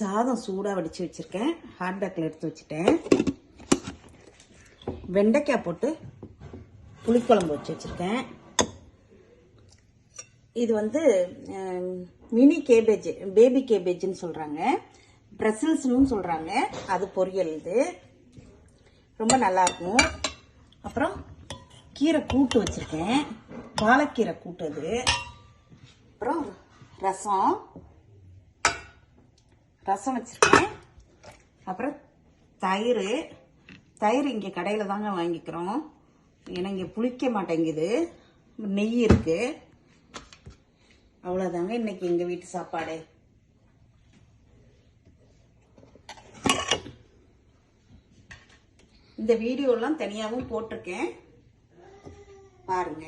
சாதம் சூடாக வடித்து வச்சுருக்கேன். ஹாட் பேக்கில் எடுத்து வச்சுட்டேன். வெண்டைக்காய் போட்டு புளிக்குழம்பு வச்சு வச்சுருக்கேன். இது வந்து மினி கேபேஜ், பேபி கேபேஜ்னு சொல்கிறாங்க, பிரசில்ஸ்னு சொல்கிறாங்க. அது பொரியல். இது ரொம்ப நல்லாயிருக்கும். அப்புறம் கீரை கூட்டு வச்சுருக்கேன், பாலக்கீரை கூட்டு. அது அப்புறம் ரசம் வச்சுருக்கேன். அப்புறம் தயிர் இங்கே கடையில் தாங்க வாங்கிக்கிறோம், ஏன்னா இங்கே புளிக்க மாட்டேங்குது. நெய் இருக்குது. அவ்வளோதாங்க இன்னைக்கு எங்கள் வீட்டு சாப்பாடு. இந்த வீடியோலாம் தனியாகவும் போட்டிருக்கேன், பாருங்க.